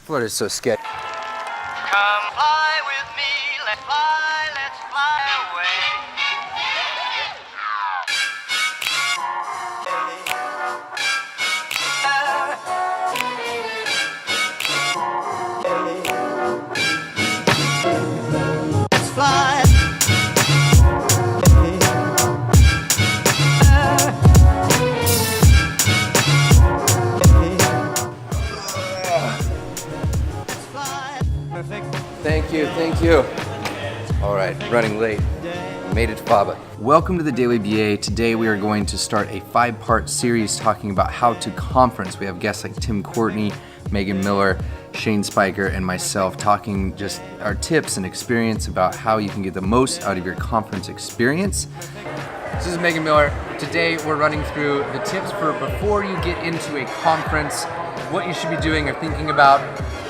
Florida's so sketchy. Come fly with me, let's fly away. Let's fly. Perfect. Thank you. All right, running late. Made it to Baba. Welcome to the Daily BA. Today we are going to start a 5-part series talking about how to conference. We have guests like Courtney, Megan Miller, Shane Spiker, and myself talking just our tips and experience about how you can get the most out of your conference experience. This is Megan Miller. Today we're running through the tips for before you get into a conference, what you should be doing or thinking about.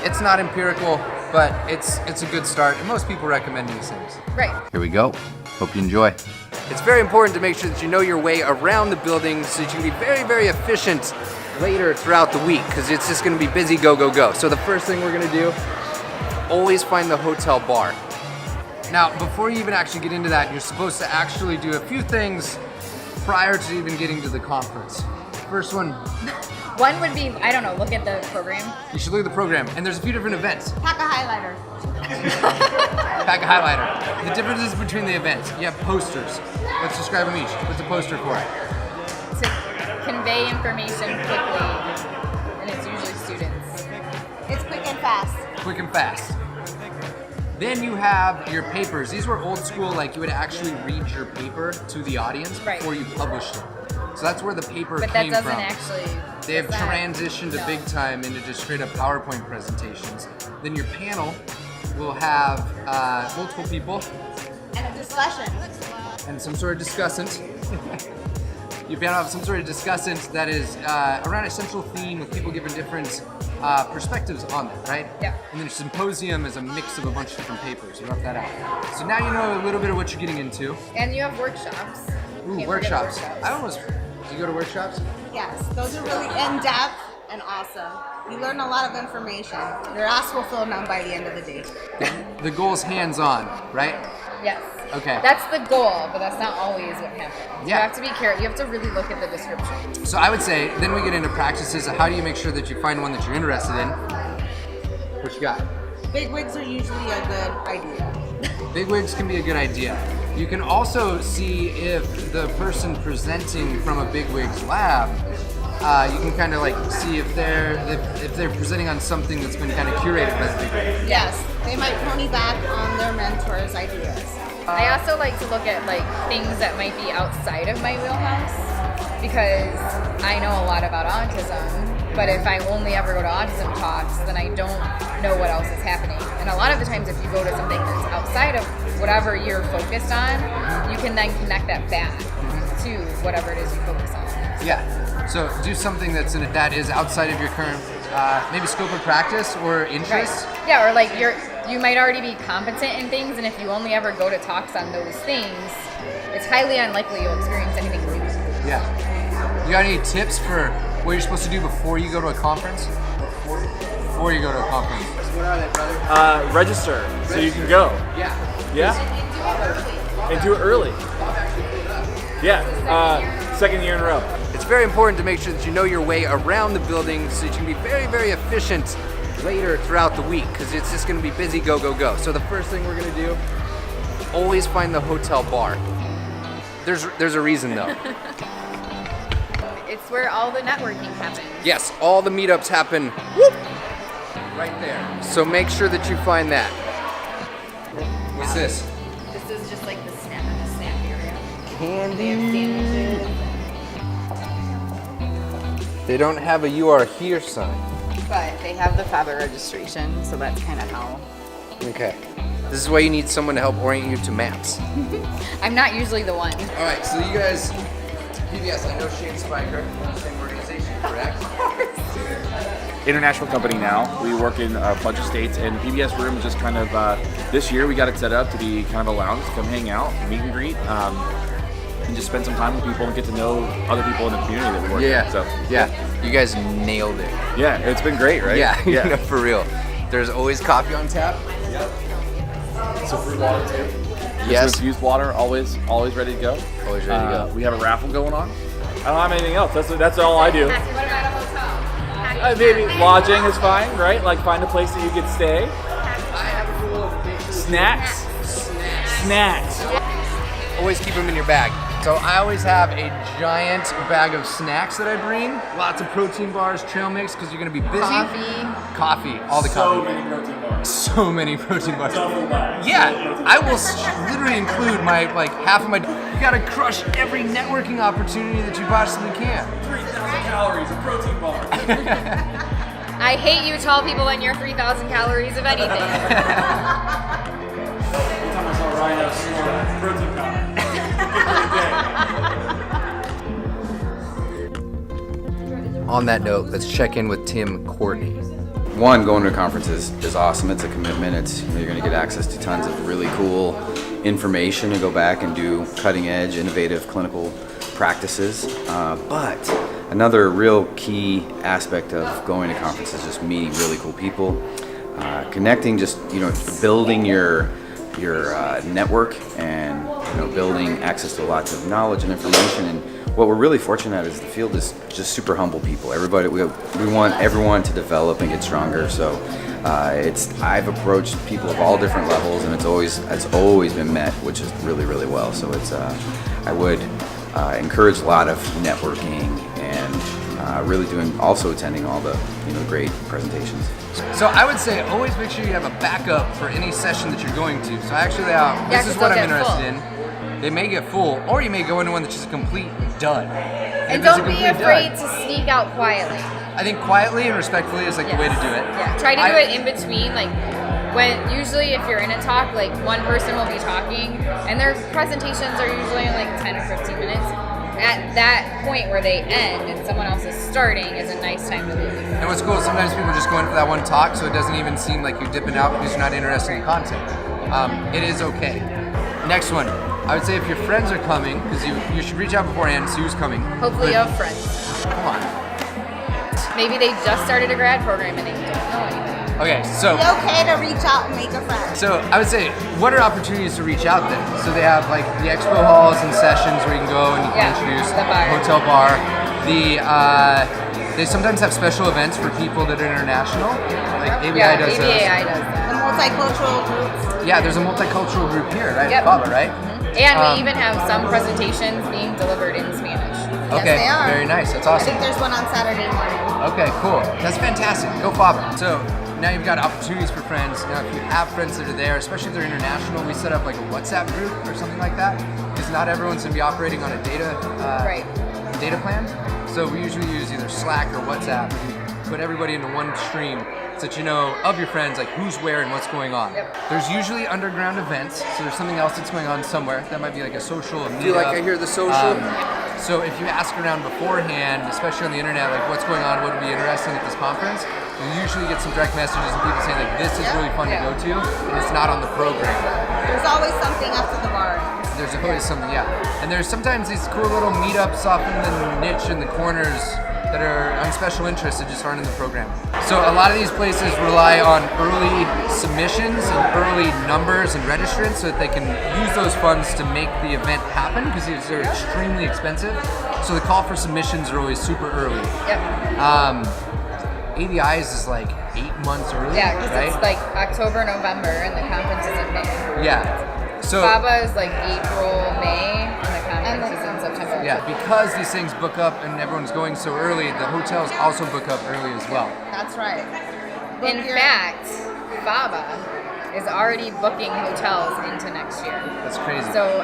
It's not empirical, but it's a good start, and most people recommend these things. Right. Here we go. Hope you enjoy. It's very important to make sure that you know your way around the building so that you can be very, very efficient later throughout the week, because it's just going to be busy, go, go, go. So the first thing we're going to do, always find the hotel bar. Now, before you even actually get into that, you're supposed to actually do a few things prior to even getting to the conference. First one. One would be, I don't know, look at the program. You should look at the program, and there's a few different events. Pack a highlighter. Pack a highlighter. The differences between the events. You have posters. Let's describe them each. What's a poster for? To convey information quickly, and it's usually students. It's quick and fast. Quick and fast. Then you have your papers. These were old school, like you would actually read your paper to the audience before you published it. So that's where the paper but came that from. doesn't actually. They have transitioned to big time into just straight up PowerPoint presentations. Then your panel will have multiple people. And a discussion. And some sort of discussant. Your panel have some sort of discussant that is around a central theme with people giving different perspectives on that, right? Yeah. And then your symposium is a mix of a bunch of different papers. You rough that out. So now you know a little bit of what you're getting into. And you have workshops. Ooh, workshops. I almost. Do you go to workshops? Yes, those are really in-depth and awesome. You learn a lot of information. Your ass will fill down by the end of the day. The goal is hands-on, right? Yes. Okay. That's the goal, but that's not always what happens. Yeah. You have to be careful. You have to really look at the description. So I would say, then we get into practices of how do you make sure that you find one that you're interested in. What you got? Big wigs are usually a good idea. Big wigs can be a good idea. You can also see if the person presenting from a bigwig's lab, you can kind of like see if they're presenting on something that's been kind of curated by the bigwig. Yes, they might pony back on their mentors' ideas. I also like to look at like things that might be outside of my wheelhouse, because I know a lot about autism, but if I only ever go to autism talks, then I don't know what else is happening. And a lot of the times if you go to something that's outside of whatever you're focused on, you can then connect that back to whatever it is you focus on. Yeah. So do something that is outside of your current maybe scope of practice or interest. Right. Yeah, or like you might already be competent in things, and if you only ever go to talks on those things, it's highly unlikely you'll experience anything new. Yeah. You got any tips for what you're supposed to do before you go to a conference? Before you go to a conference. What are they, brother? Register so you can go. Yeah. Yeah? And do it early. Yeah. Second year in a row. It's very important to make sure that you know your way around the building so that you can be very, very efficient later throughout the week, because it's just going to be busy, go, go, go. So the first thing we're going to do, always find the hotel bar. There's a reason though. It's where all the networking happens. Yes, all the meetups happen whoop, right there. So make sure that you find that. What's this? This is just like the snack area. Candy. They have sandwiches. They don't have a "You Are Here" sign. But they have the FABA registration, so that's kind of how. Okay. This is why you need someone to help orient you to maps. I'm not usually the one. All right, so you guys, PBS, I know Shane Spiker, same organization, correct? International company now. We work in a bunch of states, and the PBS room is just kind of, this year we got it set up to be kind of a lounge to come hang out, meet and greet. and just spend some time with people and get to know other people in the community that we work Yeah. in. So Yeah. You guys nailed it. yeah, it's been great, right? Yeah. You know, for real. There's always coffee on tap. So fruit water too. Yes. Infused water, always ready to go. Always ready to go. We have a raffle going on. I don't have anything else. That's all I do. What about a hotel? Maybe lodging is fine, right? Like find a place that you can stay. Snacks. Always keep them in your bag. So I always have a giant bag of snacks that I bring. Lots of protein bars, trail mix, because you're gonna be busy. Coffee, all the So coffee. many protein bars. So many protein bars. Double bags. Yeah, I will literally include my half of my. You gotta crush every networking opportunity that you possibly can. 3,000 calories of protein bar. I hate you tall people and your 3,000 calories of anything. Every time I saw Rhino snort protein powder. On that note, let's check in with Tim Courtney. One, going to conferences is awesome. It's a commitment. It's, you're going to get access to tons of really cool information to go back and do cutting edge, innovative clinical practices. But another real key aspect of going to conferences is just meeting really cool people, connecting, just building your network, and building access to lots of knowledge and information. And what we're really fortunate at is the field is just super humble people. Everybody, we want everyone to develop and get stronger. So I've approached people of all different levels, and it's always been met, which is really, really well. So I would encourage a lot of networking and really attending all the great presentations. So I would say always make sure you have a backup for any session that you're going to. So actually, this is 'cause what they'll I'm get interested full. in. They may get full, or you may go into one that's just a complete dud. And If it's a don't be complete afraid dud, to sneak out quietly. I think quietly and respectfully is like the way to do it. Yeah. Try to do it in between, like when usually if you're in a talk, like one person will be talking, and their presentations are usually in like 10 or 15 minutes. At that point where they end and someone else is starting is a nice time to leave. And what's cool, sometimes people just go in for that one talk, so it doesn't even seem like you're dipping out because you're not interested in content. It is okay. Next one, I would say if your friends are coming, because you should reach out beforehand, see who's coming. Hopefully you But- have friends. Come on. Maybe they just started a grad program and they don't know anything. Okay, so It's okay to reach out and make a friend. I would say, what are opportunities to reach out then? So they have like the expo halls and sessions where you can go and you can Yeah, introduce the bar. hotel bar. They sometimes have special events for people that are international. Like ABI Yeah, does ABAI those. does that. The multicultural groups. Yeah, there's a multicultural group here, right? Yep. FABA, right? And we even have some presentations being delivered in Spanish. Okay, they are. very nice. That's I awesome. think there's one on Saturday morning. Okay, cool. That's fantastic. Go FABA. So now you've got opportunities for friends. Now if you have friends that are there, especially if they're international, we set up like a WhatsApp group or something like that, because not everyone's going to be operating on a data plan. So we usually use either Slack or WhatsApp. We put everybody into one stream so that you know of your friends, like who's where and what's going on. Yep. There's usually underground events, so there's something else that's going on somewhere. That might be like a social meetup. Feel like I hear the social? So if you ask around beforehand, especially on the internet, like what's going on, what would be interesting at this conference, you usually get some direct messages and people saying like this is really fun to go to, and it's not on the program. There's always something after the bar. There's always something, yeah. And there's sometimes these cool little meetups off in the niche in the corners that are on special interests that just aren't in the program. So a lot of these places rely on early submissions and early numbers and registrants so that they can use those funds to make the event happen because they're extremely expensive. So the call for submissions are always super early. Yep. ABI's is like 8 months early, Yeah, because right? it's like October, November, and the conference is in May. Yeah. So FABA is like April, May, and the conference is in September. yeah, because these things book up and everyone's going so early, the hotels also book up early as well. That's right. In fact, FABA is already booking hotels into next year. That's crazy. So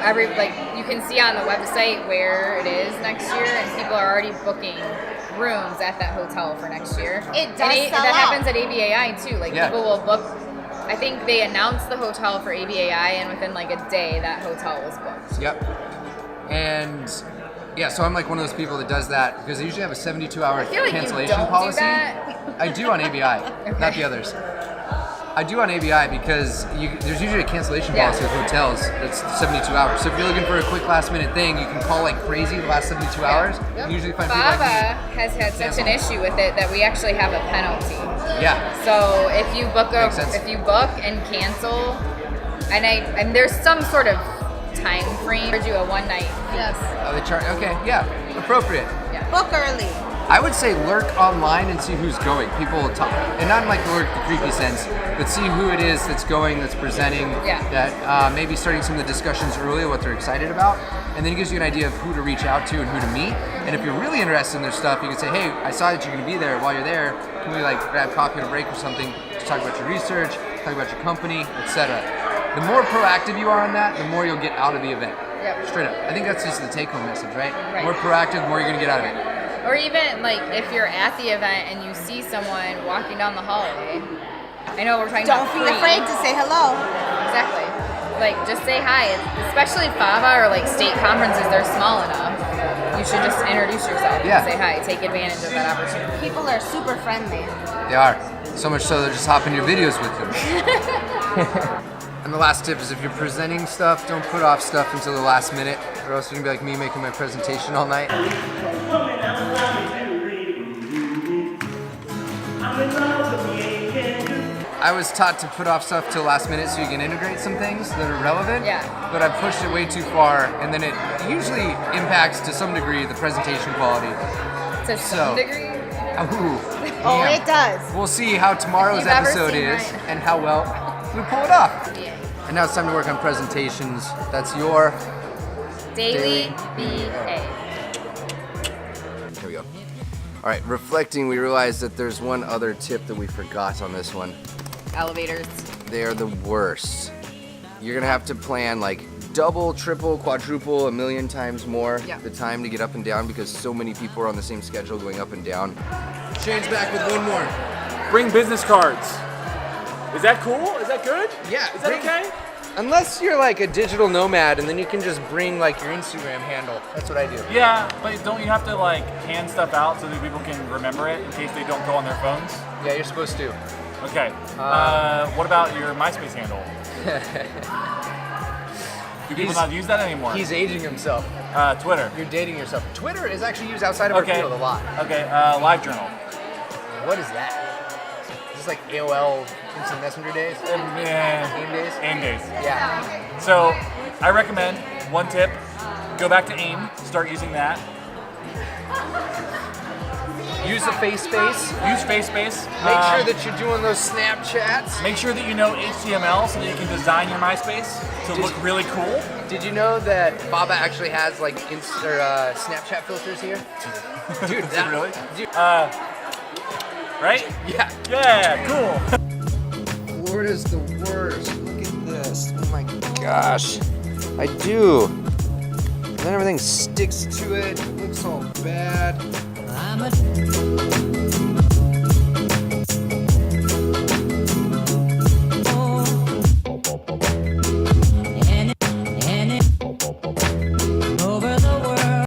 you can see on the website where it is next year, and people are already booking rooms at that hotel for next year. It does And sell that out. happens at ABAI too. Like Yeah. people will book. I think they announced the hotel for ABAI, and within like a day, that hotel was booked. Yep. And yeah, so I'm like one of those people that does that because they usually have a 72-hour I feel like cancellation you don't policy. do that. I do on ABI, not the others. I do on ABI because there's usually a cancellation policy with hotels that's 72 hours. So if you're looking for a quick last minute thing, you can call like crazy the last 72 hours. You usually find people like Baba me. has had such an issue with it that we actually have a penalty. Yeah. So if you book and cancel, and there's some sort of time frame, charge you a one night. Yes. Oh, they charge. Okay, yeah, appropriate. Yeah. Book early. I would say lurk online and see who's going. People will talk, and not in like lurk the creepy sense, but see who it is that's going, that's presenting. Yeah. That maybe starting some of the discussions early, what they're excited about, and then it gives you an idea of who to reach out to and who to meet. And if you're really interested in their stuff, you can say, hey, I saw that you're going to be there. While you're there, can we like grab coffee on a break or something to talk about your research, talk about your company, etc. The more proactive you are on that, the more you'll get out of the event. Yep. Straight up. I think that's just the take-home message, right? Right. More proactive, the more you're going to get out of it. Or even like if you're at the event and you see someone walking down the hallway. I know we're talking Don't about be free. afraid to say hello. Exactly. Like just say hi. Especially FABA or like state conferences, they're small enough. You should just introduce yourself and say hi. Take advantage of that opportunity. People are super friendly. They are. So much so they're just hopping your videos with them. And the last tip is if you're presenting stuff, don't put off stuff until the last minute, or else you're gonna be like me making my presentation all night. I was taught to put off stuff till last minute so you can integrate some things that are relevant. Yeah. But I pushed it way too far, and then it usually impacts to some degree the presentation quality. To some degree. Ooh, Oh, damn. it does. We'll see how tomorrow's If you've ever episode seen is Ryan. and how well we pull it off. And now it's time to work on presentations. That's your Daily BA. Here we go. All right, reflecting, we realized that there's one other tip that we forgot on this one. Elevators. They are the worst. You're gonna have to plan like double, triple, quadruple, a million times more the time to get up and down because so many people are on the same schedule going up and down. Shane's back with one more. Bring business cards. Is that cool? Is that good? Yeah. Is that okay? Unless you're like a digital nomad and then you can just bring like your Instagram handle. That's what I do. Yeah, but don't you have to like hand stuff out so that people can remember it in case they don't go on their phones? Yeah, you're supposed to. Okay. What about your MySpace handle? Do people not use that anymore? He's aging himself. Twitter. You're dating yourself. Twitter is actually used outside of our field a lot. Okay, LiveJournal. What is that? Is this like AOL Instant Messenger days? AIM days? AIM days. Yeah. So, I recommend, one tip, go back to AIM, start using that. Use the face space. Use FaceSpace. Make sure that you're doing those Snapchats. Make sure that you know HTML so that you can design your MySpace to look really cool. Did you know that Baba actually has like Snapchat filters here? Dude, that really? Dude, right? yeah. Yeah, cool. Florida's the worst. Look at this. Oh my gosh. I do. And then everything sticks to it. It looks all bad. I'm a